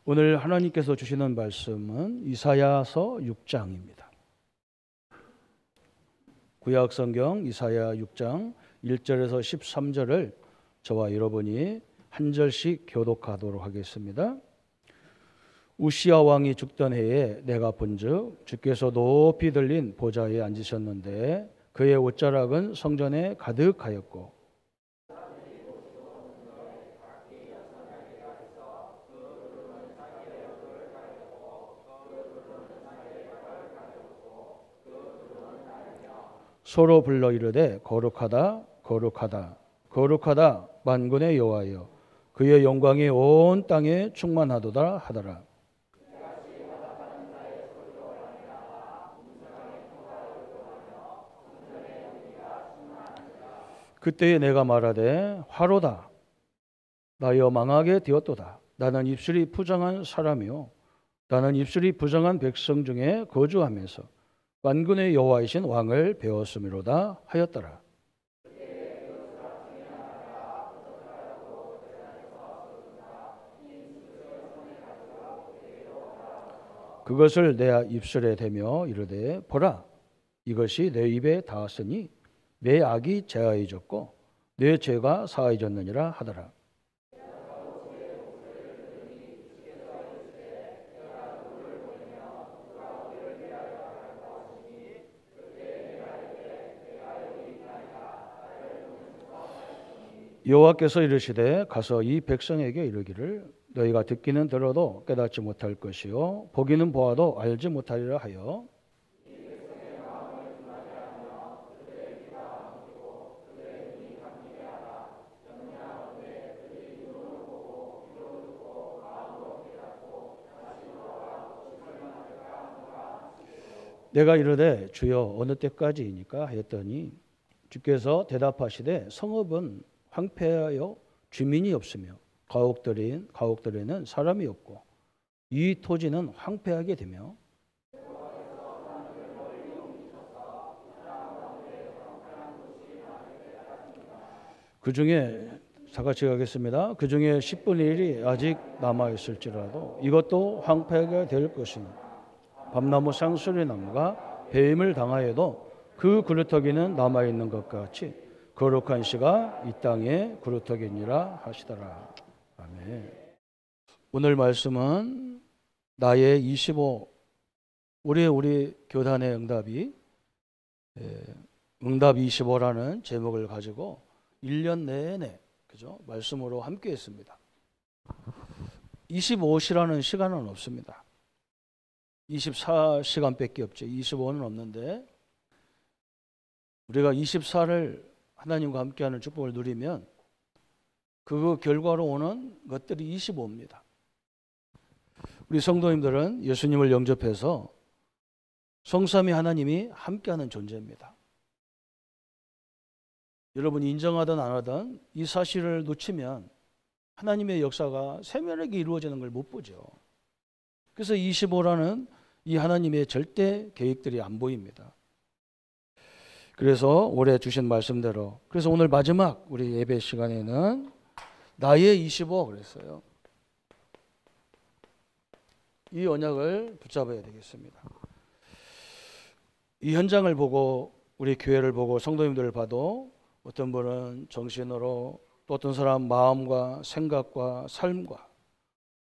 오늘 하나님께서 주시는 말씀은 이사야서 6장입니다. 구약 성경 이사야 6장 1절에서 13절을 저와 여러분이 한 절씩 교독하도록 하겠습니다. 우시야 왕이 죽던 해에 내가 본즉 주께서 높이 들린 보좌에 앉으셨는데 그의 옷자락은 성전에 가득하였고 서로 불러 이르되 거룩하다 거룩하다 거룩하다 만군의 여호와여 그의 영광이 온 땅에 충만하도다 하더라. 그때에 내가 말하되 화로다 나여 망하게 되었도다. 나는 입술이 부정한 사람이요 나는 입술이 부정한 백성 중에 거주하면서 만군의 여호와이신 왕을 배웠음이로다 하였더라. 그것을 내 입술에 대며 이르되 보라 이것이 내 입에 닿았으니 내 악이 제하여졌고 내 죄가 사하여졌느니라 하더라. 여호와께서 이르시되 가서 이 백성에게 이르기를 너희가 듣기는 들어도 깨닫지 못할 것이요 보기는 보아도 알지 못하리라 하여 내가 이르되 주여 어느 때까지이니까 하였더니 주께서 대답하시되 성읍은 황폐하여 주민이 없으며 가옥들에는 사람이 없고 이 토지는 황폐하게 되며 그 중에 다 같이 가겠습니다. 그 중에 10분의 1이 아직 남아있을지라도 이것도 황폐하게 될 것이니 밤나무 쌍수리나무가 배임을 당하여도 그 그루터기는 남아있는 것 같이 거룩한 씨가 이 땅에 그루터기니라 하시더라. 아멘. 오늘 말씀은 나의 25 우리 교단의 응답이 응답 25라는 제목을 가지고 1년 내내 그죠? 말씀으로 함께 했습니다. 25시라는 시간은 없습니다. 24시간밖에 없죠. 25는 없는데 우리가 24를 하나님과 함께하는 축복을 누리면 그 결과로 오는 것들이 25입니다. 우리 성도님들은 예수님을 영접해서 성삼위 하나님이 함께하는 존재입니다. 여러분이 인정하든 안 하든 이 사실을 놓치면 하나님의 역사가 세밀하게 이루어지는 걸 못 보죠. 그래서 25라는 이 하나님의 절대 계획들이 안 보입니다. 그래서 올해 주신 말씀대로 그래서 오늘 마지막 우리 예배 시간에는 나의 25 그랬어요. 이 언약을 붙잡아야 되겠습니다. 이 현장을 보고 우리 교회를 보고 성도님들을 봐도 어떤 분은 정신으로 또 어떤 사람 마음과 생각과 삶과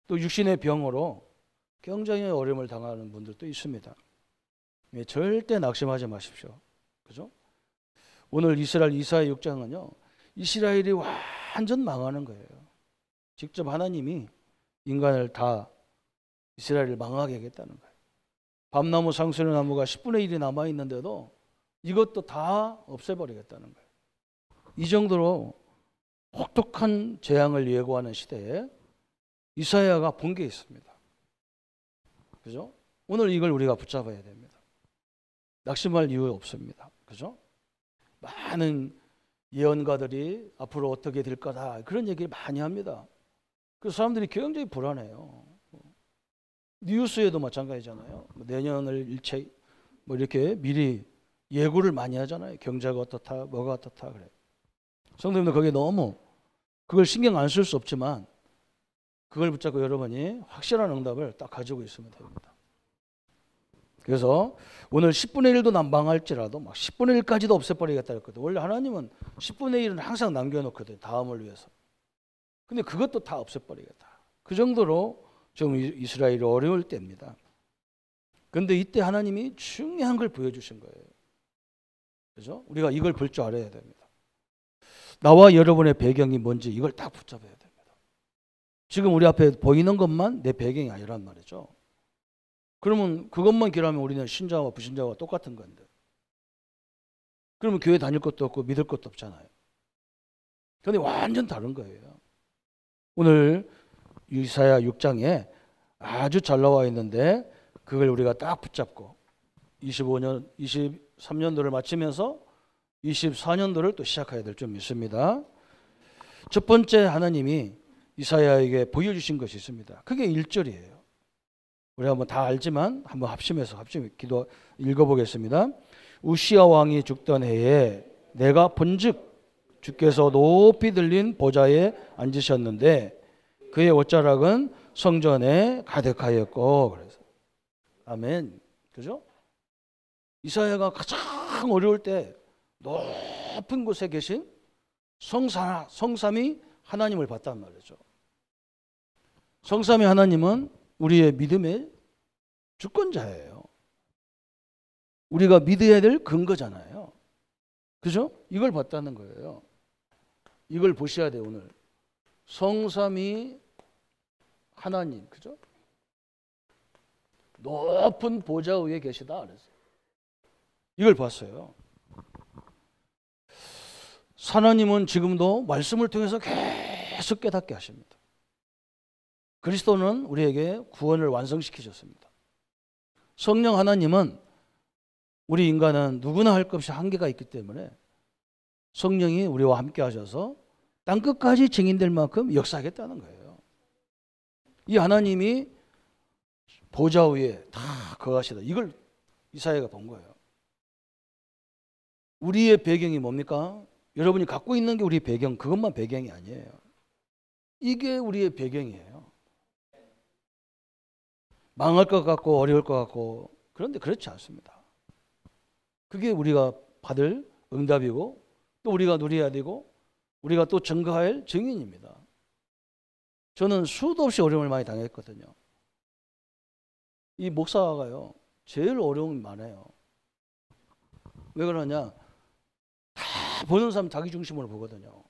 또 육신의 병으로 굉장히 어려움을 당하는 분들도 있습니다. 절대 낙심하지 마십시오. 그죠? 오늘 이스라엘 이사야 6장은요. 이스라엘이 완전 망하는 거예요. 직접 하나님이 인간을 다 이스라엘을 망하게 하겠다는 거예요. 밤나무 쌍수리나무가 10분의 1이 남아있는데도 이것도 다 없애버리겠다는 거예요. 이 정도로 혹독한 재앙을 예고하는 시대에 이사야가 본 게 있습니다. 그죠? 오늘 이걸 우리가 붙잡아야 됩니다. 낙심할 이유 없습니다. 그죠? 많은 예언가들이 앞으로 어떻게 될 거다 그런 얘기를 많이 합니다. 그 사람들이 굉장히 불안해요. 뉴스에도 마찬가지잖아요. 내년을 일체 이렇게 미리 예고를 많이 하잖아요. 경제가 어떻다, 뭐가 어떻다 그래. 성도님들 거기에 너무 그걸 신경 안 쓸 수 없지만 그걸 붙잡고 여러분이 확실한 응답을 딱 가지고 있으면 됩니다. 그래서 오늘 10분의 1도 난방할지라도 막 10분의 1까지도 없애버리겠다 했거든. 원래 하나님은 10분의 1은 항상 남겨놓거든. 다음을 위해서. 근데 그것도 다 없애버리겠다. 그 정도로 좀 이스라엘이 어려울 때입니다. 그런데 이때 하나님이 중요한 걸 보여주신 거예요. 그죠? 우리가 이걸 볼 줄 알아야 됩니다. 나와 여러분의 배경이 뭔지 이걸 딱 붙잡아야 됩니다. 지금 우리 앞에 보이는 것만 내 배경이 아니란 말이죠. 그러면 그것만 기라면 우리는 신자와 부신자와 똑같은 건데. 그러면 교회 다닐 것도 없고 믿을 것도 없잖아요. 그런데 완전 다른 거예요. 오늘 이사야 6장에 아주 잘 나와 있는데 그걸 우리가 딱 붙잡고 25년, 23년도를 마치면서 24년도를 또 시작해야 될 줄 믿습니다. 첫 번째 하나님이 이사야에게 보여주신 것이 있습니다. 그게 1절이에요. 우리 한번 다 알지만 한번 합심해서 기도 읽어보겠습니다. 우시야 왕이 죽던 해에 내가 본즉 주께서 높이 들린 보좌에 앉으셨는데 그의 옷자락은 성전에 가득하였고 그래서 아멘. 그죠? 이사야가 가장 어려울 때 높은 곳에 계신 성삼위 하나님을 봤단 말이죠. 성삼위 하나님은 우리의 믿음의 주권자예요. 우리가 믿어야 될 근거잖아요. 그죠? 이걸 봤다는 거예요. 이걸 보셔야 돼요, 오늘. 성삼위 하나님, 그죠? 높은 보좌 위에 계시다 그랬어요. 이걸 봤어요. 하나님은 지금도 말씀을 통해서 계속 깨닫게 하십니다. 그리스도는 우리에게 구원을 완성시키셨습니다. 성령 하나님은 우리 인간은 누구나 할 것 없이 한계가 있기 때문에 성령이 우리와 함께 하셔서 땅끝까지 증인될 만큼 역사하겠다는 거예요. 이 하나님이 보좌 위에 다 거하시다. 이걸 이사야가 본 거예요. 우리의 배경이 뭡니까? 여러분이 갖고 있는 게 우리 배경, 그것만 배경이 아니에요. 이게 우리의 배경이에요. 망할 것 같고 어려울 것 같고 그런데 그렇지 않습니다. 그게 우리가 받을 응답이고 또 우리가 누려야 되고 우리가 또 증거할 증인입니다. 저는 수도 없이 어려움을 많이 당했거든요. 이 목사가요 제일 어려움이 많아요. 왜 그러냐? 다 보는 사람 자기 중심으로 보거든요.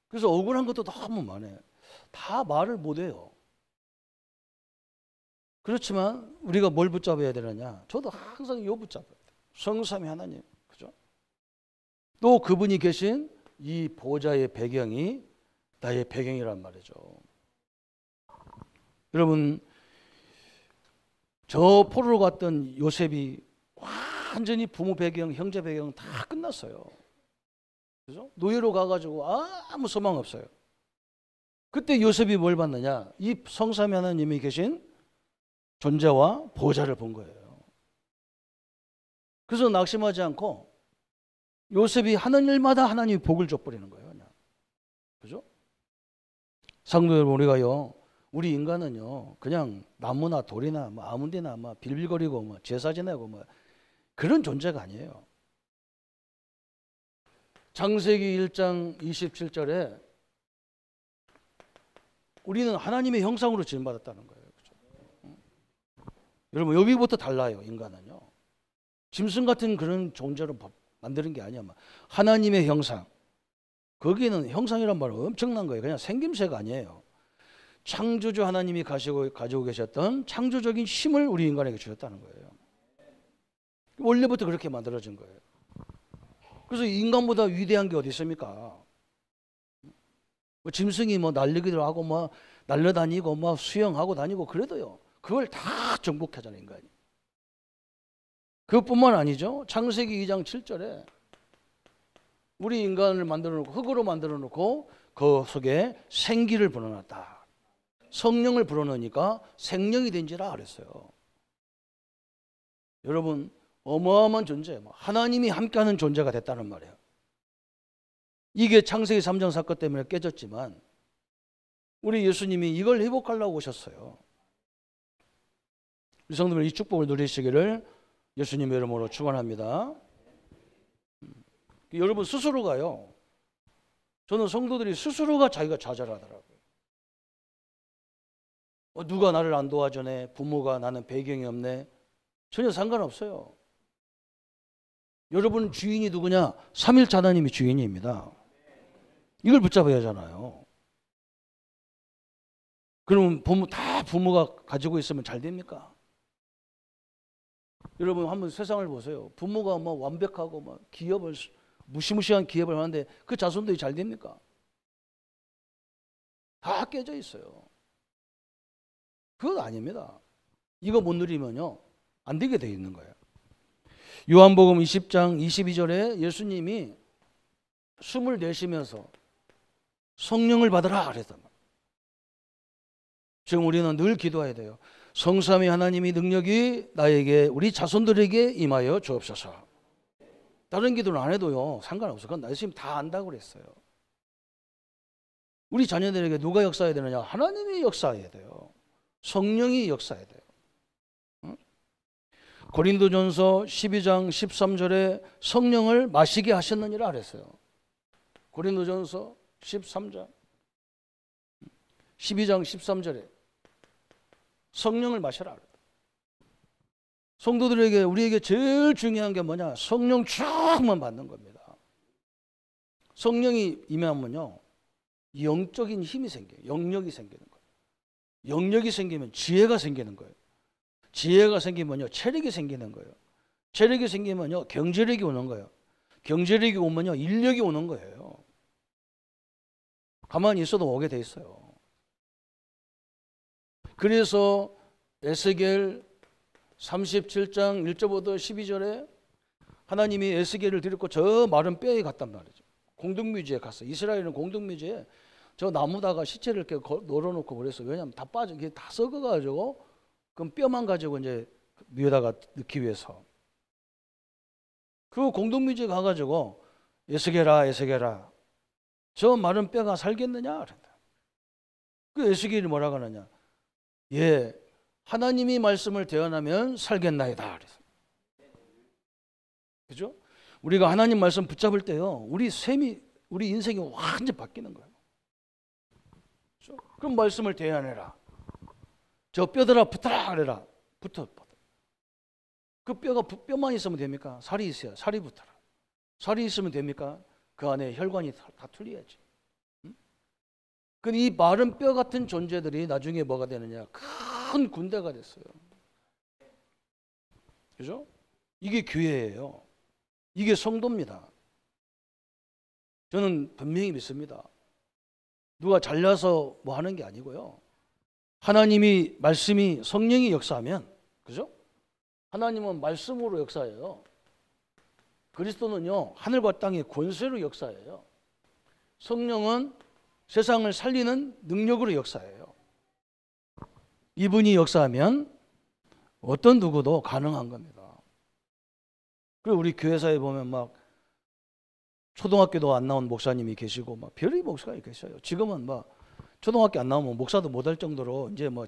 그래서 억울한 것도 너무 많아요. 다 말을 못해요. 그렇지만 우리가 뭘 붙잡아야 되느냐? 저도 항상 이거 붙잡아야 돼요. 성삼위 하나님, 그죠? 또 그분이 계신 이 보좌의 배경이 나의 배경이란 말이죠. 여러분, 저 포로로 갔던 요셉이 완전히 부모 배경, 형제 배경 다 끝났어요. 그죠? 노예로 가가지고 아무 소망 없어요. 그때 요셉이 뭘 봤느냐? 이 성삼위 하나님이 계신 존재와 보좌를 본 거예요. 그래서 낙심하지 않고 요셉이 하는 일마다 하나님이 복을 줘버리는 거예요. 그냥. 그죠? 성도 여러분, 우리가요, 우리 인간은요, 그냥 나무나 돌이나 뭐 아무 데나 뭐 빌빌거리고 뭐 제사 지내고 뭐 그런 존재가 아니에요. 창세기 1장 27절에 우리는 하나님의 형상으로 지음받았다는 거예요. 그렇죠? 여러분, 여기부터 달라요, 인간은요. 짐승 같은 그런 존재로 만드는 게 아니야. 하나님의 형상. 거기는 형상이란 말은 엄청난 거예요. 그냥 생김새가 아니에요. 창조주 하나님이 가지고 계셨던 창조적인 힘을 우리 인간에게 주셨다는 거예요. 원래부터 그렇게 만들어진 거예요. 그래서 인간보다 위대한 게 어디 있습니까? 뭐 짐승이 뭐 날리기도 하고 뭐 날려다니고 뭐 수영하고 다니고 그래도요. 그걸 다 정복하잖아요, 인간이. 그것뿐만 아니죠. 창세기 2장 7절에 우리 인간을 만들어 놓고 흙으로 만들어 놓고 그 속에 생기를 불어넣었다. 성령을 불어넣으니까 생명이 된지라 그랬어요. 여러분, 어마어마한 존재예요. 하나님이 함께하는 존재가 됐다는 말이에요. 이게 창세기 3장 사건 때문에 깨졌지만 우리 예수님이 이걸 회복하려고 오셨어요. 우리 성도들 이 축복을 누리시기를 예수님의 이름으로 축원합니다. 여러분 스스로가요. 저는 성도들이 스스로가 자기가 좌절하더라고요. 누가 나를 안 도와주네. 부모가 나는 배경이 없네. 전혀 상관없어요. 여러분 주인이 누구냐? 삼일체 하나님이 주인입니다. 이걸 붙잡아야 하잖아요. 그러면 부모가 가지고 있으면 잘 됩니까? 여러분 한번 세상을 보세요. 부모가 뭐 완벽하고 뭐 기업을 무시무시한 기업을 하는데 그 자손들이 잘 됩니까? 다 깨져 있어요. 그건 아닙니다. 이거 못 누리면요 안 되게 돼 있는 거예요. 요한복음 20장 22절에 예수님이 숨을 내쉬면서 성령을 받으라 그랬단 말이에요. 지금 우리는 늘 기도해야 돼요. 성삼위 하나님이 능력이 나에게 우리 자손들에게 임하여 주옵소서. 다른 기도는 안 해도요 상관없어요. 그건 예수님 다 안다고 그랬어요. 우리 자녀들에게 누가 역사해야 되느냐? 하나님이 역사해야 돼요. 성령이 역사해야 돼요. 고린도전서 12장 13절에 성령을 마시게 하셨느니라 그랬어요. 고린도전서 12장 13절에 성령을 마셔라. 성도들에게 우리에게 제일 중요한 게 뭐냐? 성령 충만 받는 겁니다. 성령이 임하면요 영적인 힘이 생겨요. 영력이 생기는 거예요. 영력이 생기면 지혜가 생기는 거예요. 지혜가 생기면요 체력이 생기는 거예요. 체력이 생기면요 경제력이 오는 거예요. 경제력이 오면요 인력이 오는 거예요. 가만히 있어도 오게 돼 있어요. 그래서 에스겔 37장 1절부터 12절에 하나님이 에스겔을 데리고 저 마른 뼈에 갔단 말이죠. 공동묘지에 갔어. 이스라엘은 공동묘지에 저 나무다가 시체를 이렇게 널어놓고 그랬어. 왜냐하면 다 빠져, 이게 다 썩어가지고 그럼 뼈만 가지고 이제 묘에다가 넣기 위해서. 그 공동묘지에 가가지고 에스겔아, 에스겔아, 저 마른 뼈가 살겠느냐? 그랬다. 그 에스겔이 뭐라고 하느냐? 예, 하나님이 말씀을 대언하면 살겠나이다. 그래서. 그죠? 우리가 하나님 말씀 붙잡을 때요, 우리 인생이 완전 바뀌는 거예요. 그죠? 그럼 말씀을 대언해라. 저 뼈들아 붙어라 그래라. 붙어. 그 뼈만 있으면 됩니까? 살이 있어야 살이 붙어라. 살이 있으면 됩니까? 그 안에 혈관이 다 뚫려야지. 근데 이 마른 뼈 같은 존재들이 나중에 뭐가 되느냐? 큰 군대가 됐어요. 그죠? 이게 교회예요. 이게 성도입니다. 저는 분명히 믿습니다. 누가 잘나서 뭐 하는 게 아니고요. 하나님이 말씀이 성령이 역사하면, 그죠? 하나님은 말씀으로 역사해요. 그리스도는요 하늘과 땅의 권세로 역사해요. 성령은 세상을 살리는 능력으로 역사해요. 이분이 역사하면 어떤 누구도 가능한 겁니다. 그리고 우리 교회사에 보면 막 초등학교도 안 나온 목사님이 계시고 막 별의 목사가 계셔요. 지금은 막 초등학교 안 나오면 목사도 못할 정도로 이제 뭐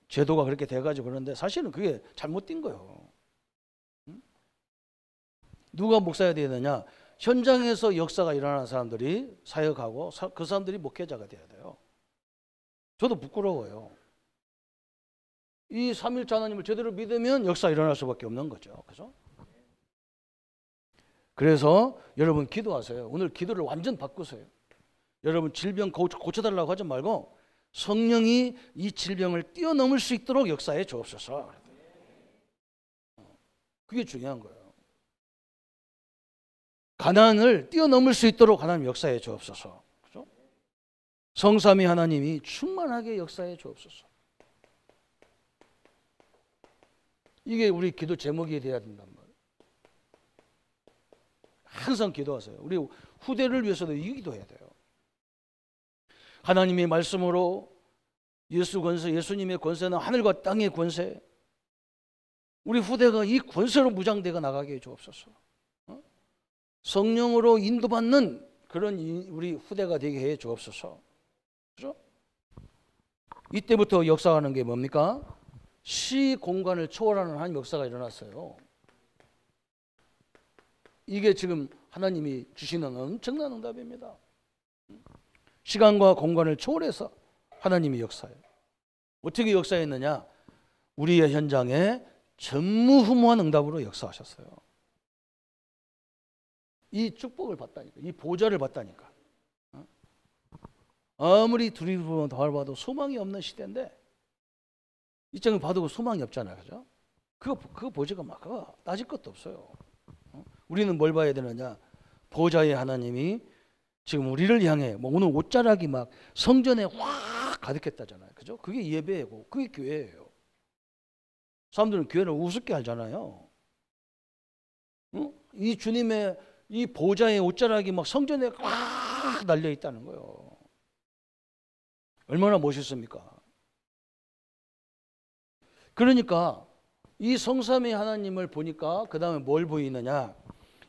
제도가 그렇게 돼가지고 그러는데 사실은 그게 잘못된 거예요. 누가 목사야 되느냐? 현장에서 역사가 일어나는 사람들이 사역하고 그 사람들이 목회자가 돼야 돼요. 저도 부끄러워요. 이 삼일체 하나님을 제대로 믿으면 역사 일어날 수밖에 없는 거죠. 그죠? 그래서 여러분 기도하세요. 오늘 기도를 완전 바꾸세요. 여러분 질병 고쳐달라고 하지 말고 성령이 이 질병을 뛰어넘을 수 있도록 역사해 주옵소서. 그게 중요한 거예요. 가난을 뛰어넘을 수 있도록 하나님 역사해 주옵소서. 그렇죠? 성삼위 하나님이 충만하게 역사해 주옵소서. 이게 우리 기도 제목이 돼야 된단 말이에요. 항상 기도하세요. 우리 후대를 위해서도 이 기도해야 돼요. 하나님의 말씀으로 예수님의 권세는 하늘과 땅의 권세. 우리 후대가 이 권세로 무장되어 나가게 해 주옵소서. 성령으로 인도받는 그런 우리 후대가 되게 해 주옵소서. 그렇죠? 이때부터 역사하는 게 뭡니까? 시 공간을 초월하는 하나님 역사가 일어났어요. 이게 지금 하나님이 주시는 엄청난 응답입니다. 시간과 공간을 초월해서 하나님이 역사해요. 어떻게 역사했느냐? 우리의 현장에 전무후무한 응답으로 역사하셨어요. 이 축복을 받다니까, 이 보좌를 받다니까. 아무리 두리번 더해봐도 소망이 없는 시대인데 이 장을 봐도 소망이 없잖아요, 그죠? 그 보좌가 막 따질 것도 없어요. 우리는 뭘 봐야 되느냐? 보좌의 하나님이 지금 우리를 향해 뭐 오늘 옷자락이 막 성전에 확 가득했다잖아요, 그죠? 그게 예배고 그게 교회예요. 사람들은 교회를 우습게 알잖아요. 이 주님의 이 보좌의 옷자락이 막 성전에 꽉 날려 있다는 거예요. 얼마나 멋있습니까? 그러니까 이 성삼위 하나님을 보니까 그 다음에 뭘 보이느냐?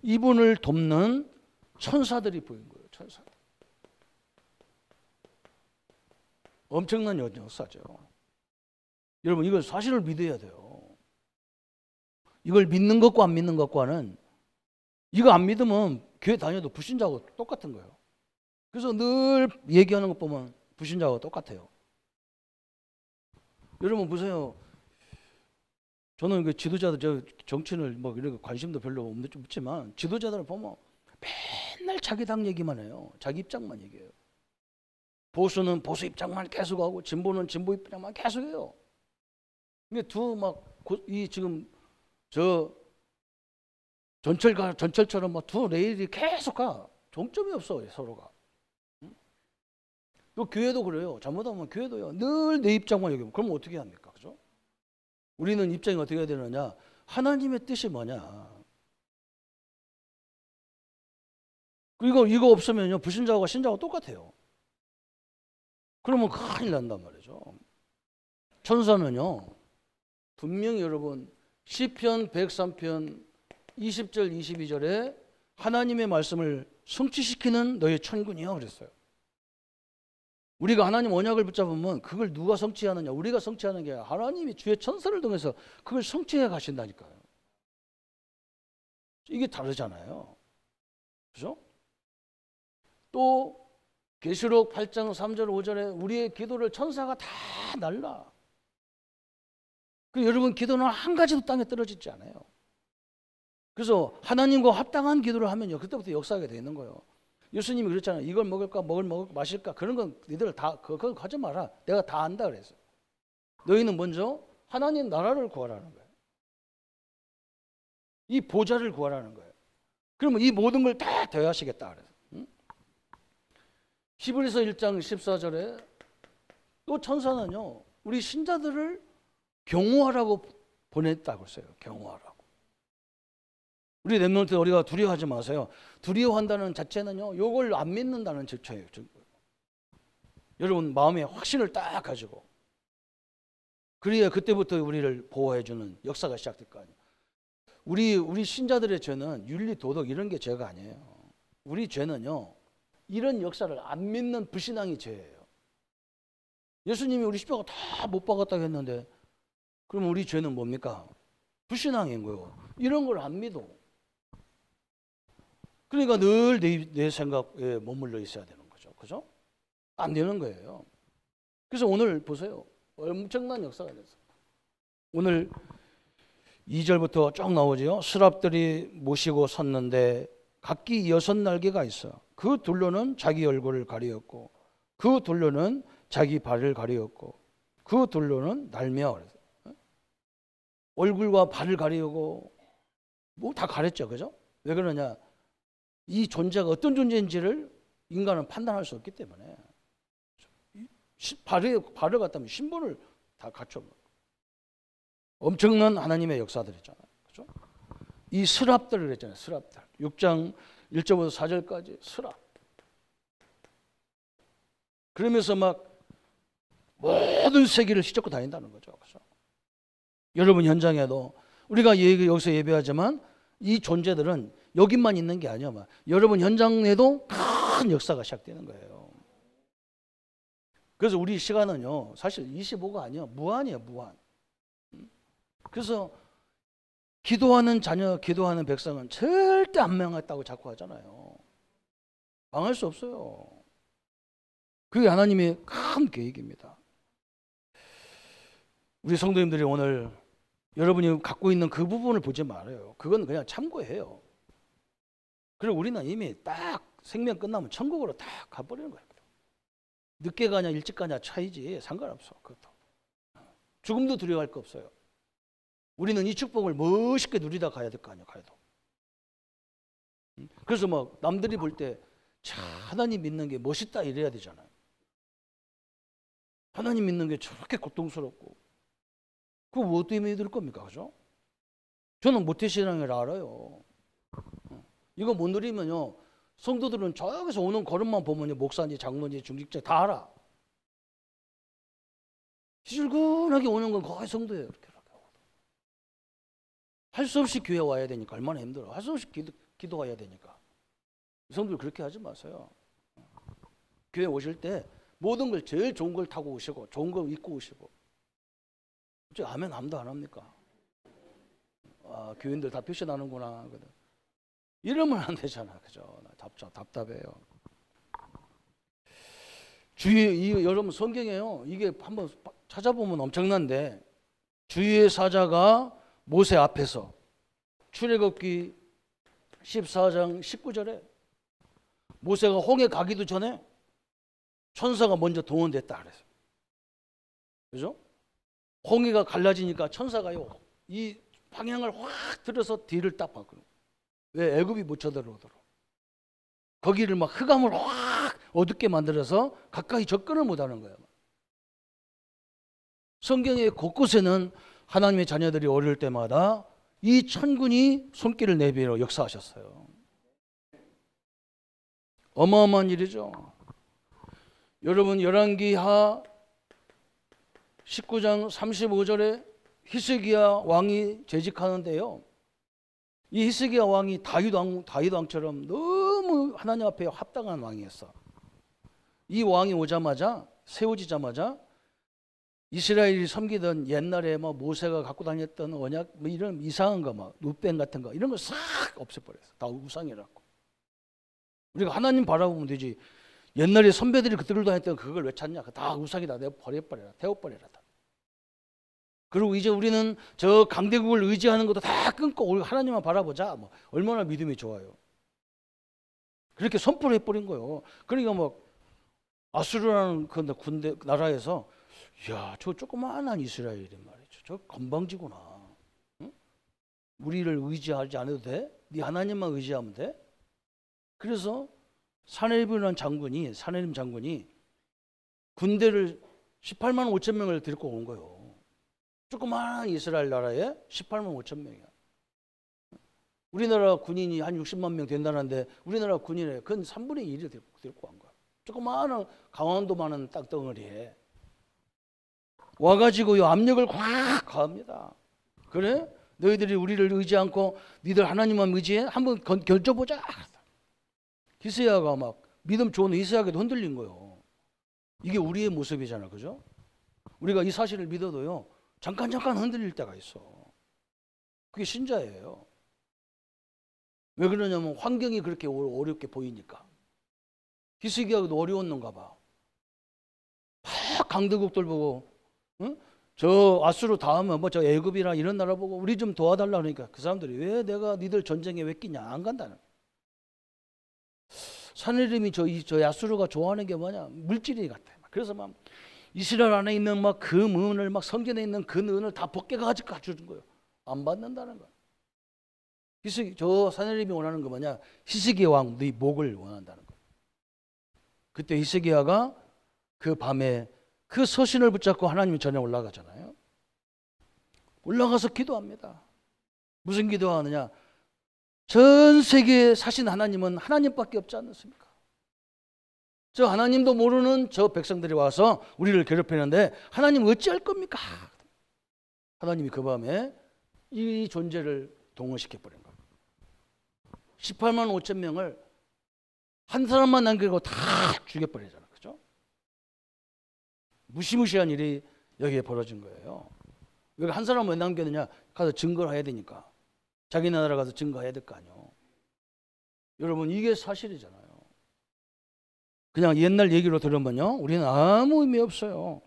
이분을 돕는 천사들이 보인 거예요. 천사들. 엄청난 역사죠. 여러분 이걸 사실을 믿어야 돼요. 이걸 믿는 것과 안 믿는 것과는, 이거 안 믿으면 교회 다녀도 불신자하고 똑같은 거예요. 그래서 늘 얘기하는 것 보면 불신자하고 똑같아요. 여러분 보세요. 저는 그 지도자들, 정치를 뭐 이런 관심도 별로 없지만 지도자들을 보면 맨날 자기 당 얘기만 해요. 자기 입장만 얘기해요. 보수는 보수 입장만 계속하고 진보는 진보 입장만 계속해요. 근데 이 지금 저 전철처럼 막 두 레일이 계속 가. 종점이 없어 서로가. 또 교회도 그래요. 잘못하면 교회도요. 늘 내 입장만 얘기하면 그럼 어떻게 합니까? 그죠? 우리는 입장이 어떻게 해야 되느냐? 하나님의 뜻이 뭐냐? 이거 없으면요 불신자와 신자와 똑같아요. 그러면 큰일 난단 말이죠. 천사는요 분명히 여러분 시편 103편 20절 22절에 하나님의 말씀을 성취시키는 너의 천군이요 그랬어요. 우리가 하나님 언약을 붙잡으면 그걸 누가 성취하느냐? 우리가 성취하는 게 아니라 하나님이 주의 천사를 통해서 그걸 성취해 가신다니까요. 이게 다르잖아요. 그죠? 또 계시록 8장 3절 5절에 우리의 기도를 천사가 다 날라. 여러분 기도는 한 가지도 땅에 떨어지지 않아요. 그래서 하나님과 합당한 기도를 하면요 그때부터 역사하게 되는 거예요. 예수님이 그랬잖아요. 이걸 먹을까 마실까 그런 건 너희들 다 그걸 하지 마라. 내가 다 안다 그랬어요. 너희는 먼저 하나님 나라를 구하라는 거예요. 이 보좌를 구하라는 거예요. 그러면 이 모든 걸 다 더하시겠다 그래서. 히브리서 1장 14절에 또 천사는요 우리 신자들을 경호하라고 보냈다고 했어요. 경호하라고. 우리 렘넌트 우리가 두려워하지 마세요. 두려워한다는 자체는요 이걸 안 믿는다는 증거예요. 여러분 마음의 확신을 딱 가지고 그래야 그때부터 우리를 보호해주는 역사가 시작될 거 아니에요. 우리 신자들의 죄는 윤리 도덕 이런 게 죄가 아니에요. 우리 죄는요 이런 역사를 안 믿는 불신앙이 죄예요. 예수님이 우리 십자가 다 못 박았다고 했는데 그럼 우리 죄는 뭡니까? 불신앙인 거예요. 이런 걸 안 믿어. 그러니까 늘 내 생각에 머물러 있어야 되는 거죠. 그죠? 안 되는 거예요. 그래서 오늘 보세요. 엄청난 역사가 됐어요. 오늘 2절부터 쭉 나오죠. 스랍들이 모시고 섰는데 각기 6날개가 있어. 그 둘로는 자기 얼굴을 가리었고 그 둘로는 자기 발을 가리었고 그 둘로는 날며 그래서 얼굴과 발을 가리고 뭐 다 가렸죠. 그죠? 왜 그러냐? 이 존재가 어떤 존재인지를 인간은 판단할 수 없기 때문에 발을 갖다면 신분을 다 갖춰. 엄청난 하나님의 역사들이잖아요. 그죠? 이 스랍들을 했잖아요. 스랍들. 6장 1절부터 4절까지 스랍. 그러면서 막 모든 세계를 휘젓고 다닌다는 거죠. 그죠? 여러분 현장에도 우리가 여기서 예배하지만 이 존재들은 여기만 있는 게 아니야. 여러분 현장에도 큰 역사가 시작되는 거예요. 그래서 우리 시간은요, 사실 25가 아니에요. 무한이에요, 무한. 그래서 기도하는 자녀, 기도하는 백성은 절대 안 망했다고 자꾸 하잖아요. 망할 수 없어요. 그게 하나님의 큰 계획입니다. 우리 성도님들이 오늘 여러분이 갖고 있는 그 부분을 보지 말아요. 그건 그냥 참고해요. 그리고 우리는 이미 딱 생명 끝나면 천국으로 딱 가버리는 거예요. 늦게 가냐 일찍 가냐 차이지 상관없어. 그것도. 죽음도 두려워할 거 없어요. 우리는 이 축복을 멋있게 누리다 가야 될 거 아니에요. 가야도. 그래서 막 남들이 볼 때 하나님 믿는 게 멋있다 이래야 되잖아요. 하나님 믿는 게 저렇게 고통스럽고 그거 뭐 때문에 믿을 겁니까? 그죠? 저는 모태신앙을 알아요. 이거 못 누리면요, 성도들은 저기서 오는 걸음만 보면요, 목사인지 장로인지 중직자 다 알아. 시줄근하게 오는 건 거의 성도예요. 이렇게. 할 수 없이 교회 와야 되니까 얼마나 힘들어. 할 수 없이 기도해야 되니까. 성도들 그렇게 하지 마세요. 교회 오실 때 모든 걸 제일 좋은 걸 타고 오시고 좋은 걸 입고 오시고. 아멘 아무도 안 합니까? 아, 교인들 다 표시나는구나. 이러면 안 되잖아. 그죠? 답답해요. 여러분 성경에요. 이게 한번 찾아보면 엄청난데 주의 사자가 모세 앞에서 출애굽기 14장 19절에 모세가 홍해 가기도 전에 천사가 먼저 동원됐다 그랬어요. 그죠? 홍해가 갈라지니까 천사가요 이 방향을 확 들어서 뒤를 딱 바꾸는 거예요. 왜? 애굽이 못 쳐들어오도록. 거기를 막 흑암을 확 어둡게 만들어서 가까이 접근을 못하는 거예요. 성경의 곳곳에는 하나님의 자녀들이 어릴 때마다 이 천군이 손길을 내밀어 역사하셨어요. 어마어마한 일이죠. 여러분 열왕기하 19장 35절에 히스기야 왕이 재직하는데요. 이 히스기야 왕이 다윗 왕처럼 너무 하나님 앞에 합당한 왕이었어. 이 왕이 오자마자 세워지자마자 이스라엘이 섬기던 옛날에 막 모세가 갖고 다녔던 언약 뭐 이런 이상한 거 막 룻뱀 같은 거 이런 거 싹 없애버렸어. 다 우상이라고. 우리가 하나님 바라보면 되지. 옛날에 선배들이 그들도 했던 그걸 왜 찾냐? 다 우상이다. 내가 버려버려라. 태워버려라. 그리고 이제 우리는 저 강대국을 의지하는 것도 다 끊고 우리 하나님만 바라보자. 뭐 얼마나 믿음이 좋아요. 그렇게 선포를 해버린 거예요. 그러니까 뭐 아수르라는 그 군대 나라에서 이야 저 조그마한 이스라엘이 말이죠. 저 건방지구나. 응? 우리를 의지하지 않아도 돼? 네 하나님만 의지하면 돼? 그래서 사네립이라는 사네립 장군이 군대를 18만 5천 명을 데리고 온 거예요. 조그마한 이스라엘 나라에 18만 5천 명이야. 우리나라 군인이 한 60만 명 된다는데 우리나라 군인의 근 3분의 1을 데리고 간 거야. 조그마한 강원도만한 땅덩어리에 와가지고 압력을 확 가합니다. 그래? 너희들이 우리를 의지 않고 니들 하나님만 의지해? 한번 결정보자. 히스야가 막 믿음 좋은 히스야에게도 흔들린 거예요. 이게 우리의 모습이잖아. 그죠? 우리가 이 사실을 믿어도요. 잠깐 흔들릴 때가 있어. 그게 신자예요. 왜 그러냐면 환경이 그렇게 어렵게 보이니까. 히스기야도 어려웠는가 봐. 막 강대국들 보고 응? 저 아수르 다음에 뭐 저 애굽이나 이런 나라 보고 우리 좀 도와달라 그러니까 그 사람들이 왜 내가 니들 전쟁에 왜 끼냐 안 간다는. 사내림이 저 아수르가 좋아하는 게 뭐냐 물질이 같아. 그래서 막 이스라엘 안에 있는 막 금은을 막 성전에 있는 금은을 다 벗겨가 가지고 주는 거예요. 안 받는다는 거야. 저 사내림이 원하는 거 뭐냐? 히스기야 왕 네 목을 원한다는 거야. 그때 히스기야가 그 밤에 그 서신을 붙잡고 하나님 전에 올라가잖아요. 올라가서 기도합니다. 무슨 기도하느냐? 전 세계에 사신 하나님은 하나님밖에 없지 않습니까? 저 하나님도 모르는 저 백성들이 와서 우리를 괴롭히는데 하나님 어찌할 겁니까? 하나님이 그 밤에 이 존재를 동원시켜버린 거예요. 18만 5천 명을 한 사람만 남기고 다 죽여버리잖아요. 그죠? 무시무시한 일이 여기에 벌어진 거예요. 왜 한 사람 왜 남겼느냐? 가서 증거를 해야 되니까. 자기 나라 가서 증거해야 될 거 아니에요. 여러분 이게 사실이잖아요. 그냥 옛날 얘기로 들으면요, 우리는 아무 의미 없어요.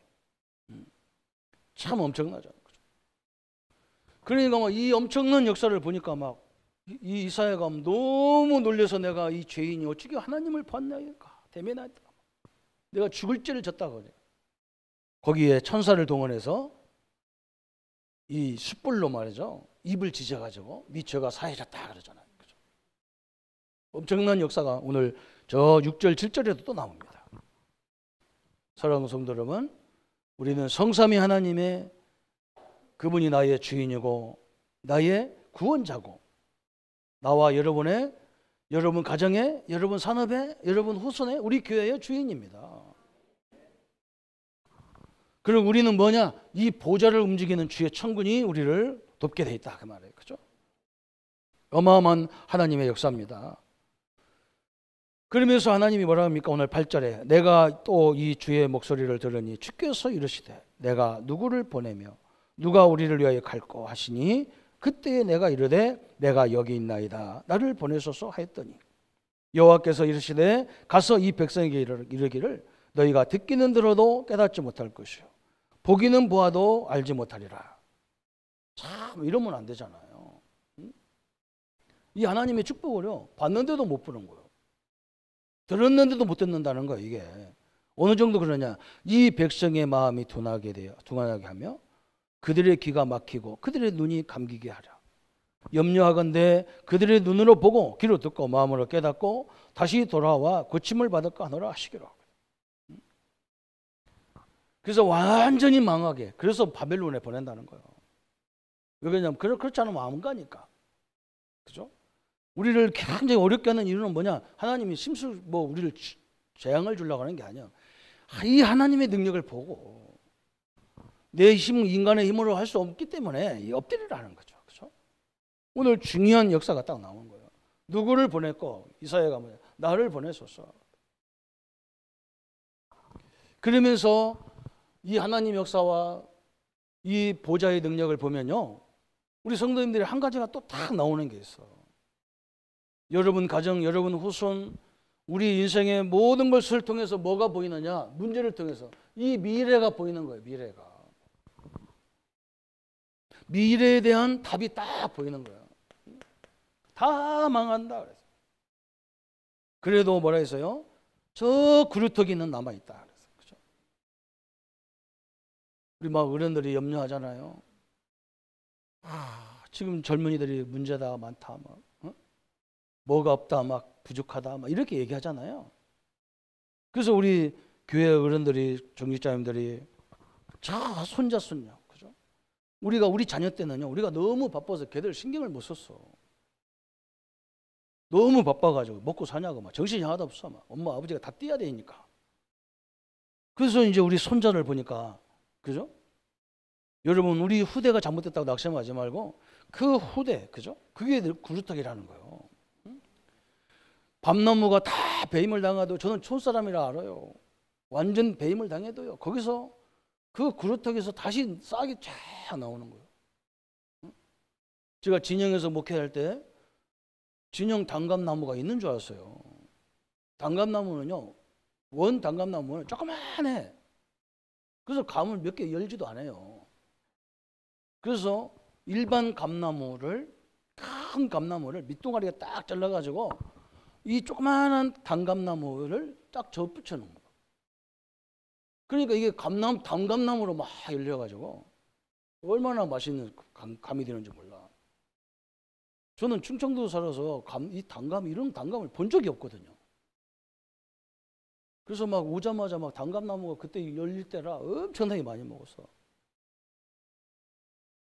참 엄청나잖아요. 그러니까 막 이 엄청난 역사를 보니까 막 이 이사야가 너무 놀려서 내가 이 죄인이 어떻게 하나님을 봤나이까 대면하다. 내가 죽을 죄를 졌다고 그래. 거기에 천사를 동원해서 이 숯불로 말이죠, 입을 지져가지고 네 죄가 사해졌다 그러잖아요. 그죠? 엄청난 역사가 오늘 저 6절 7절에도 또 나옵니다. 사랑하는 성도 여러분, 우리는 성삼위 하나님의 그분이 나의 주인이고 나의 구원자고 나와 여러분의, 여러분 가정의, 여러분 산업의, 여러분 후손의, 우리 교회의 주인입니다. 그리고 우리는 뭐냐? 이 보좌를 움직이는 주의 천군이 우리를 돕게 돼 있다 그 말이에요. 그죠? 어마어마한 하나님의 역사입니다. 그러면서 하나님이 뭐라 합니까? 오늘 8절에 내가 또 이 주의 목소리를 들으니 주께서 이르시되 내가 누구를 보내며 누가 우리를 위하여 갈꼬 하시니 그때에 내가 이르되 내가 여기 있나이다 나를 보내소서 하였더니 여호와께서 이르시되 가서 이 백성에게 이르기를 너희가 듣기는 들어도 깨닫지 못할 것이요 보기는 보아도 알지 못하리라. 참 이러면 안 되잖아요. 이 하나님의 축복을요 받는데도 못 보는 거예요. 들었는데도 못 듣는다는 거예요. 이게 어느 정도 그러냐? 이 백성의 마음이 둔하게 하며 그들의 귀가 막히고 그들의 눈이 감기게 하라. 염려하건대 그들의 눈으로 보고 귀로 듣고 마음으로 깨닫고 다시 돌아와 고침을 받을까 하노라 하시기로. 그래서 완전히 망하게, 그래서 바벨론에 보낸다는 거예요. 왜 그러냐면 그렇지 않으면 안 가니까. 그죠? 우리를 굉장히 어렵게 하는 이유는 뭐냐? 하나님이 우리를 재앙을 주려고 하는 게 아니야. 이 하나님의 능력을 보고 내 힘, 인간의 힘으로 할 수 없기 때문에 엎드리라는 거죠. 그렇죠? 오늘 중요한 역사가 딱 나오는 거예요. 누구를 보냈고 이사야가 뭐냐? 나를 보내소서. 그러면서 이 하나님 역사와 이 보좌의 능력을 보면요, 우리 성도님들이 한 가지가 또 딱 나오는 게 있어. 여러분 가정, 여러분 후손, 우리 인생의 모든 것을 통해서 뭐가 보이느냐? 문제를 통해서 이 미래가 보이는 거예요. 미래에 대한 답이 딱 보이는 거예요. 다 망한다 그래서. 그래도 뭐라 했어요? 저 구루터기는 남아있다 그래서. 그죠? 우리 막 어른들이 염려하잖아요. 지금 젊은이들이 문제다 많다 막. 뭐가 없다 막 부족하다 막 이렇게 얘기하잖아요. 그래서 우리 교회 어른들이, 정직자님들이 자 손자 손녀, 그죠? 우리 자녀 때는요, 우리가 너무 바빠서 걔들 신경을 못 썼어. 너무 바빠가지고 먹고 사냐고 막 정신이 하나도 없어. 막 엄마 아버지가 다 뛰어야 되니까. 그래서 이제 우리 손자를 보니까, 그죠? 여러분 우리 후대가 잘못됐다고 낙심하지 말고 그 후대, 그죠? 그게 구루터기라는 거예요. 밤나무가 다 배임을 당해도, 저는 촌사람이라 알아요. 완전 배임을 당해도요, 거기서 그 구루터기에서 다시 싹이 쫙 나오는 거예요. 제가 진영에서 목회할 때 진영 단감나무가 있는 줄 알았어요. 단감나무는요, 원 단감나무는 조그만해. 그래서 감을 몇 개 열지도 않아요. 그래서 일반 감나무를, 큰 감나무를 밑동아리가 딱 잘라가지고 이 조그마한 단감나무를 딱 접붙여 놓은 거예요. 그러니까 이게 단감나무로 막 열려가지고 얼마나 맛있는 감이 되는지 몰라. 저는 충청도 살아서 이런 단감을 본 적이 없거든요. 그래서 막 오자마자 막 단감나무가 그때 열릴 때라 엄청나게 많이 먹었어.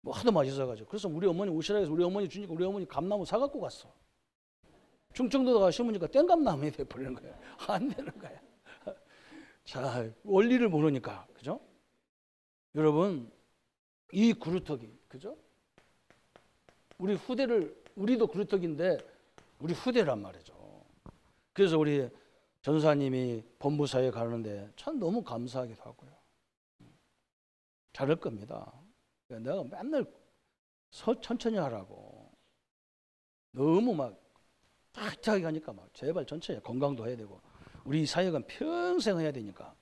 뭐 하도 맛있어가지고. 그래서 우리 어머니 오시라 해서 우리 어머니 주니까 우리 어머니 감나무 사갖고 갔어. 충청도다가 심으니까 땡감나무에 돼버리는 거야. 안 되는 거야. 자, 원리를 모르니까, 그죠? 여러분, 이 구루터기, 그죠? 우리도 구루터기인데 우리 후대란 말이죠. 그래서 우리 전사님이 본부사에 가는데 참 너무 감사하기도 하고요. 잘할 겁니다. 내가 맨날 천천히 하라고. 너무 막 탁탁하게 하니까 막 제발 천천히 건강도 해야 되고 우리 사역은 평생 해야 되니까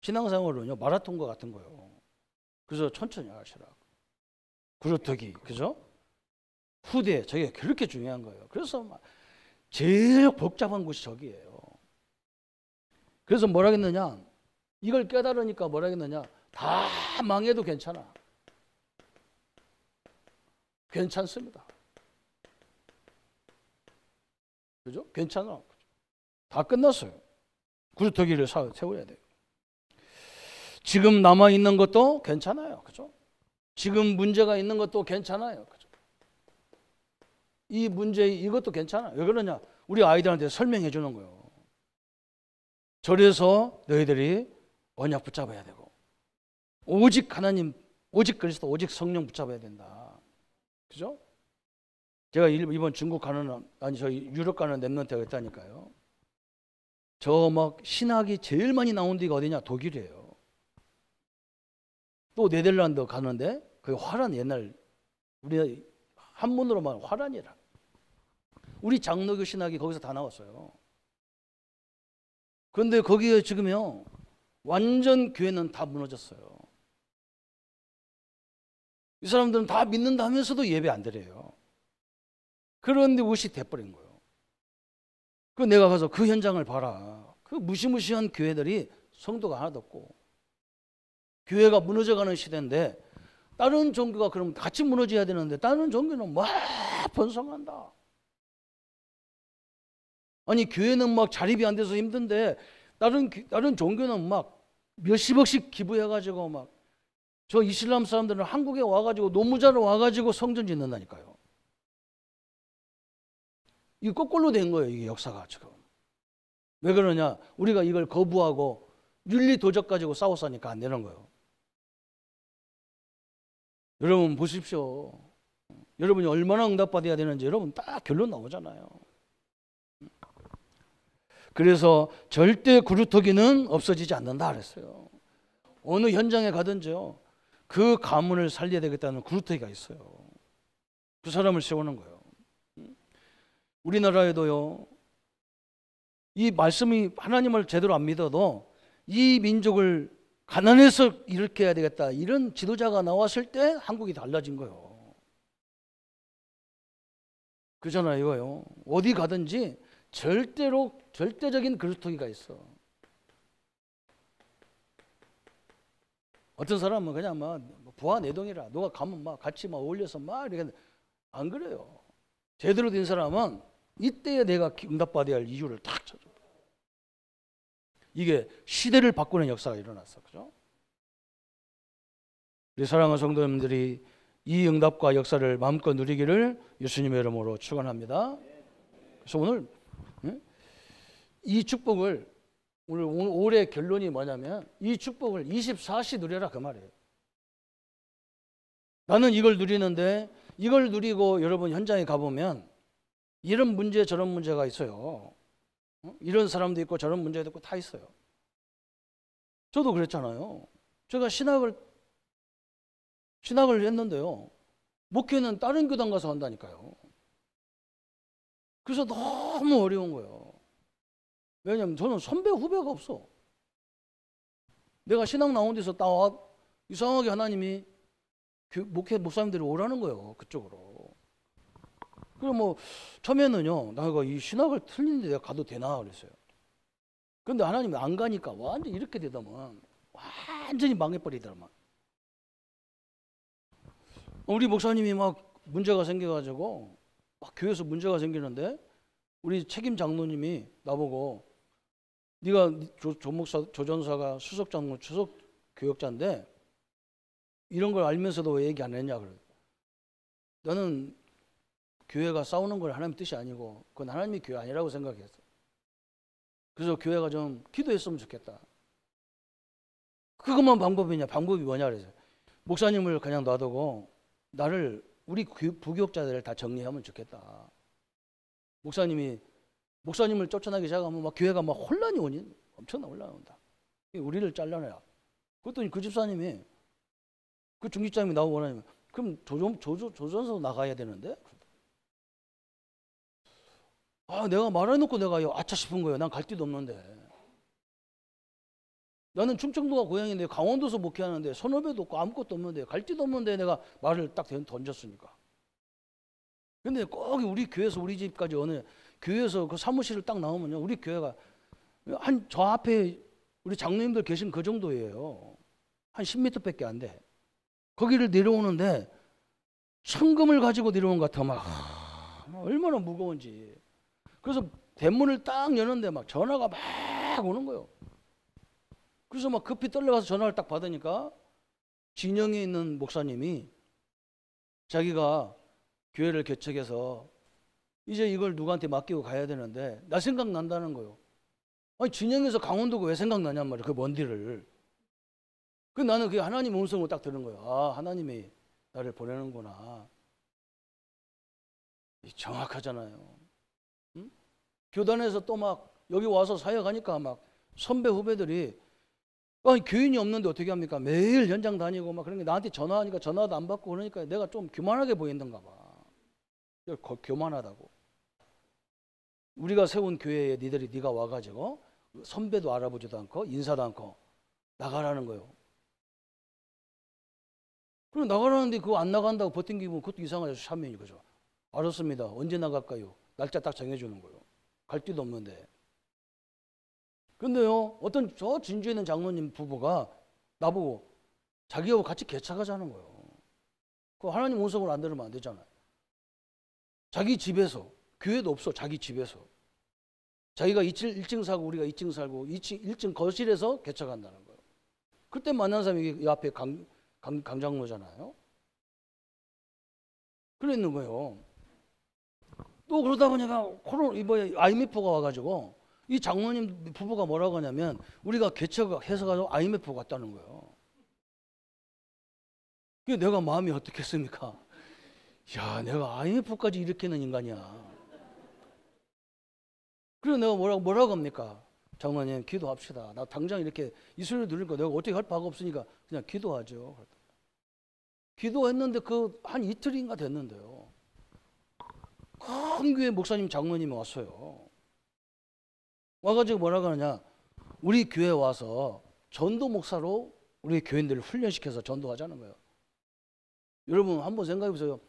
신앙생활은요 마라톤과 같은 거예요. 그래서 천천히 하시라고. 그루터기 그죠? 후대 저게 그렇게 중요한 거예요. 그래서 막 제일 복잡한 곳이 저기예요. 그래서 뭐라 했느냐? 이걸 깨달으니까 뭐라 했느냐? 다 망해도 괜찮아. 괜찮습니다. 그죠? 괜찮아. 다 끝났어요. 구루터기를 세워야 돼요. 지금 남아있는 것도 괜찮아요. 그죠? 지금 문제가 있는 것도 괜찮아요. 그죠? 이 문제, 이것도 괜찮아요. 왜 그러냐? 우리 아이들한테 설명해 주는 거예요. 저래서 너희들이 언약 붙잡아야 되고, 오직 하나님, 오직 그리스도, 오직 성령 붙잡아야 된다. 그죠? 제가 이번 중국 가는, 아니, 저 유럽 가는 랩런트가 있다니까요. 저 막 신학이 제일 많이 나온 데가 어디냐? 독일이에요. 또 네덜란드 가는데, 그 화란 옛날, 우리 한문으로만 화란이라. 우리 장로교 신학이 거기서 다 나왔어요. 그런데 거기에 지금요, 완전 교회는 다 무너졌어요. 이 사람들은 다 믿는다 하면서도 예배 안 드려요. 그런데 무시 돼버린 거예요. 그 내가 가서 그 현장을 봐라. 그 무시무시한 교회들이 성도가 하나도 없고, 교회가 무너져가는 시대인데, 다른 종교가 그럼 같이 무너져야 되는데, 다른 종교는 막 번성한다. 아니, 교회는 막 자립이 안 돼서 힘든데, 다른 종교는 막 몇십억씩 기부해가지고 막, 저 이슬람 사람들은 한국에 와가지고 노무자로 와가지고 성전 짓는다니까요. 이거 거꾸로 된 거예요, 이게 역사가 지금. 왜 그러냐? 우리가 이걸 거부하고 윤리 도적 가지고 싸웠으니까 안 되는 거예요. 여러분 보십시오. 여러분이 얼마나 응답받아야 되는지 여러분 딱 결론 나오잖아요. 그래서 절대 구루터기는 없어지지 않는다 그랬어요. 어느 현장에 가든지요, 그 가문을 살려야 되겠다는 구루터기가 있어요. 그 사람을 세우는 거예요. 우리나라에도요, 이 말씀이 하나님을 제대로 안 믿어도 이 민족을 가난해서 이렇게 해야 되겠다, 이런 지도자가 나왔을 때 한국이 달라진 거예요. 그잖아요, 이거요. 어디 가든지 절대적인 그루터기가 있어. 어떤 사람은 그냥 막 부하 내동이라 누가 가면 막 같이 막 어울려서 막 이렇게, 안 그래요. 제대로 된 사람은 이때에 내가 응답받아야 할 이유를 딱 찾아. 이게 시대를 바꾸는 역사가 일어났어. 그죠? 우리 사랑하는 성도님들이 이 응답과 역사를 마음껏 누리기를 예수님의 이름으로 축원합니다. 그래서 오늘 이 축복을, 오늘 올해 결론이 뭐냐면 이 축복을 24시 누려라 그 말이에요. 나는 이걸 누리는데, 이걸 누리고 여러분 현장에 가보면 이런 문제 저런 문제가 있어요. 이런 사람도 있고 저런 문제도 있고 다 있어요. 저도 그랬잖아요. 제가 신학을 했는데요, 목회는 다른 교단 가서 한다니까요. 그래서 너무 어려운 거예요. 왜냐하면 저는 선배 후배가 없어. 내가 신학 나온 데서 따와 이상하게 하나님이 목회 목사님들이 오라는 거예요, 그쪽으로. 그럼 뭐 처음에는요, 내가 이 신학을 틀리는데 내가 가도 되나 그랬어요. 근데 하나님이 안 가니까 완전 이렇게 되더만 완전히 망해버리더만. 우리 목사님이 막 문제가 생겨가지고 막 교회에서 문제가 생기는데, 우리 책임 장로님이 나보고, 네가 조 전사가 수석 장로, 수석 교역자인데 이런 걸 알면서도 왜 얘기 안 했냐 그래. 나는 교회가 싸우는 걸 하나님 뜻이 아니고 그건 하나님의 교회 아니라고 생각했어. 그래서 교회가 좀 기도했으면 좋겠다. 그것만 방법이냐? 방법이 뭐냐 그래서 목사님을 그냥 놔두고 나를, 우리 부교역자들을 다 정리하면 좋겠다. 목사님을 쫓아나기 시작하면 막 교회가 막 혼란이 오니, 엄청난 혼란이 온다. 우리를 잘라내라. 그랬더니 그 집사님이 그 중직자님이 나오고 원하면 그럼 조전서 나가야 되는데. 내가 말해놓고 내가 아차 싶은 거예요. 난 갈 데도 없는데. 나는 충청도가 고향인데 강원도에서 목회하는데 선후배도 없고 아무것도 없는데 갈 데도 없는데 내가 말을 딱 던졌으니까. 근데 꼭 우리 교회에서 우리 집까지 어느 교회에서 그 사무실을 딱 나오면요, 우리 교회가 한 저 앞에 우리 장로님들 계신 그 정도예요. 한 10m밖에 안 돼. 거기를 내려오는데 천금을 가지고 내려온 것 같아. 막 얼마나 무거운지. 그래서 대문을 딱 여는데 막 전화가 막 오는 거예요. 그래서 막 급히 떨려가서 전화를 딱 받으니까 진영에 있는 목사님이 자기가 교회를 개척해서 이제 이걸 누구한테 맡기고 가야 되는데 나 생각난다는 거예요. 아니 진영에서 강원도가 왜 생각나냔 말이야. 그 먼 길을. 그 나는 그게 하나님 음성을 딱 들은 거예요. 하나님이 나를 보내는구나. 정확하잖아요. 응? 교단에서 또 막 여기 와서 사역하니까 막 선배 후배들이 교인이 없는데 어떻게 합니까? 매일 현장 다니고 막 그런 게 나한테 전화하니까 전화도 안 받고 그러니까 내가 좀 교만하게 보이는가 봐. 교만하다고. 우리가 세운 교회에 네가 와가지고 선배도 알아보지도 않고 인사도 않고 나가라는 거예요. 그럼 나가라는데 그거 안 나간다고 버팅기면 그것도 이상하죠. 샤면이 그죠? 알았습니다. 언제 나갈까요? 날짜 딱 정해주는 거예요. 갈 데도 없는데. 근데요, 어떤 저 진주에 있는 장로님 부부가 나보고 자기하고 같이 개척하자는 거예요. 그 하나님 음성을 안 들으면 안 되잖아요. 자기 집에서, 교회도 없어, 자기 집에서. 자기가 1층 살고 우리가 2층 살고 1층 거실에서 개척한다는 거예요. 그때 만난 사람이 이 앞에 강장로잖아요. 그랬는 거예요. 또 그러다 보니까 이번에 IMF가 와가지고 이 장로님 부부가 뭐라고 하냐면 우리가 개척해서 가지고 IMF 갔다는 거예요. 그게 내가 마음이 어떻겠습니까? 야, 내가 IMF까지 일으키는 인간이야. 그래서 내가 뭐라고 합니까? 장로님 기도합시다. 나 당장 이렇게 이 소리를 들으니까 내가 어떻게 할 바가 없으니까 그냥 기도하죠. 기도했는데 그 한 이틀인가 됐는데요. 큰 교회 목사님 장로님이 왔어요. 와가지고 뭐라고 하느냐, 우리 교회 와서 전도 목사로 우리 교인들을 훈련시켜서 전도하자는 거예요. 여러분 한번 생각해 보세요.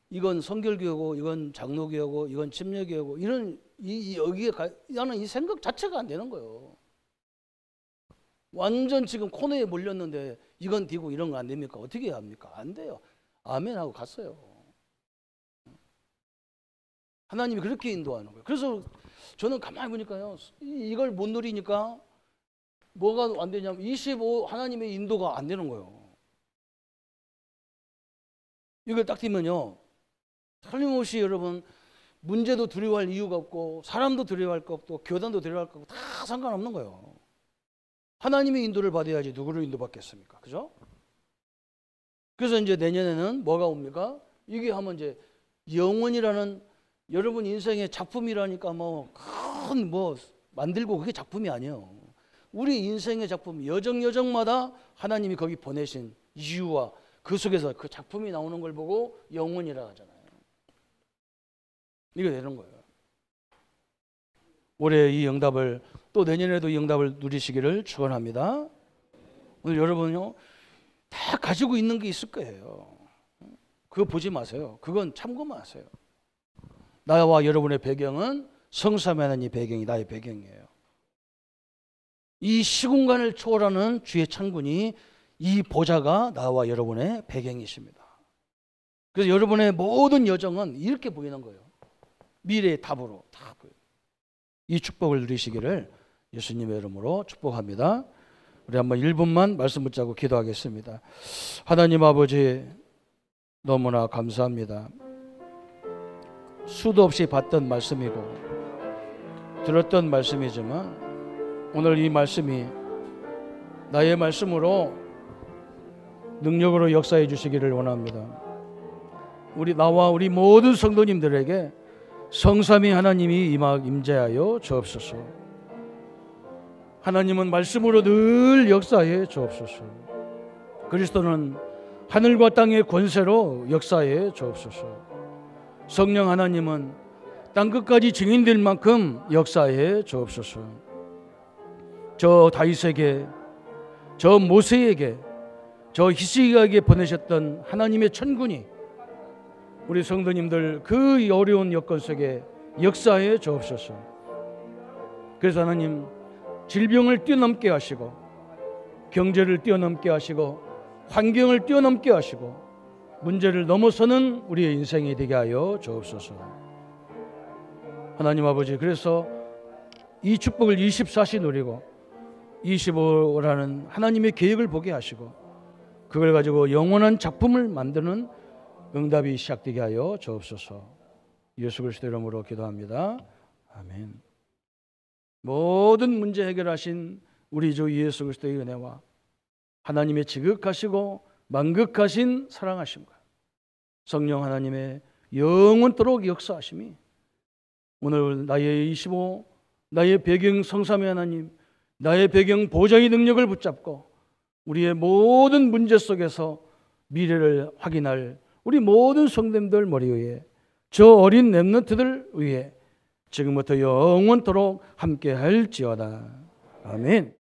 이건 성결교회고 이건 장로교회고 이건 침례교회고 이런 여기에 나는 이 생각 자체가 안 되는 거예요. 완전 지금 코너에 몰렸는데 이건 뒤고 이런 거 안 됩니까? 어떻게 해야 합니까? 안 돼요. 아멘 하고 갔어요. 하나님이 그렇게 인도하는 거예요. 그래서 저는 가만히 보니까요, 이걸 못 누리니까 뭐가 안 되냐면 25 하나님의 인도가 안 되는 거예요. 이걸 딱 띄면요, 틀림없이 여러분 문제도 두려워할 이유가 없고 사람도 두려워할 거 없고 교단도 두려워할 거 없고 다 상관없는 거예요. 하나님의 인도를 받아야지 누구를 인도받겠습니까? 그죠? 그래서 이제 내년에는 뭐가 옵니까? 이게 하면 이제 영원이라는 여러분 인생의 작품이라니까 큰 만들고 그게 작품이 아니에요. 우리 인생의 작품 여정마다 하나님이 거기 보내신 이유와 그 속에서 그 작품이 나오는 걸 보고 영원이라 하잖아요. 이게 되는 거예요. 올해 이 응답을 또 내년에도 이 응답을 누리시기를 축원합니다. 오늘 여러분요 다 가지고 있는 게 있을 거예요. 그거 보지 마세요. 그건 참고만 하세요. 나와 여러분의 배경은 성삼위 하나님 배경이 나의 배경이에요. 이 시공간을 초월하는 주의 창군이 이 보좌가 나와 여러분의 배경이십니다. 그래서 여러분의 모든 여정은 이렇게 보이는 거예요. 미래의 답으로 다 보여요. 이 축복을 누리시기를 예수님의 이름으로 축복합니다. 우리 한번 1분만 말씀 붙잡고 기도하겠습니다. 하나님 아버지 너무나 감사합니다. 수도 없이 봤던 말씀이고 들었던 말씀이지만 오늘 이 말씀이 나의 말씀으로 능력으로 역사해 주시기를 원합니다. 나와 우리 모든 성도님들에게 성삼위 하나님이 임재하여 주옵소서. 하나님은 말씀으로 늘 역사해 주옵소서. 그리스도는 하늘과 땅의 권세로 역사해 주옵소서. 성령 하나님은 땅끝까지 증인될 만큼 역사해 주옵소서. 저 다윗에게, 저 모세에게, 저 히스기야에게 보내셨던 하나님의 천군이 우리 성도님들 그 어려운 여건 속에 역사해 주옵소서. 그래서 하나님, 질병을 뛰어넘게 하시고 경제를 뛰어넘게 하시고 환경을 뛰어넘게 하시고 문제를 넘어서는 우리의 인생이 되게 하여 주옵소서. 하나님 아버지, 그래서 이 축복을 24시 누리고 25라는 하나님의 계획을 보게 하시고 그걸 가지고 영원한 작품을 만드는 응답이 시작되게 하여 주옵소서. 예수 그리스도 이름으로 기도합니다. 아멘. 모든 문제 해결하신 우리 주 예수 그리스도의 은혜와 하나님의 지극하시고 만극하신 사랑하심과 성령 하나님의 영원토록 역사하심이 오늘 나의 25, 나의 배경 성삼위 하나님, 나의 배경 보좌의 능력을 붙잡고 우리의 모든 문제 속에서 미래를 확인할 우리 모든 성도님들 머리 위에, 저 어린 렘넌트들 위에 지금부터 영원토록 함께 할지어다. 아멘.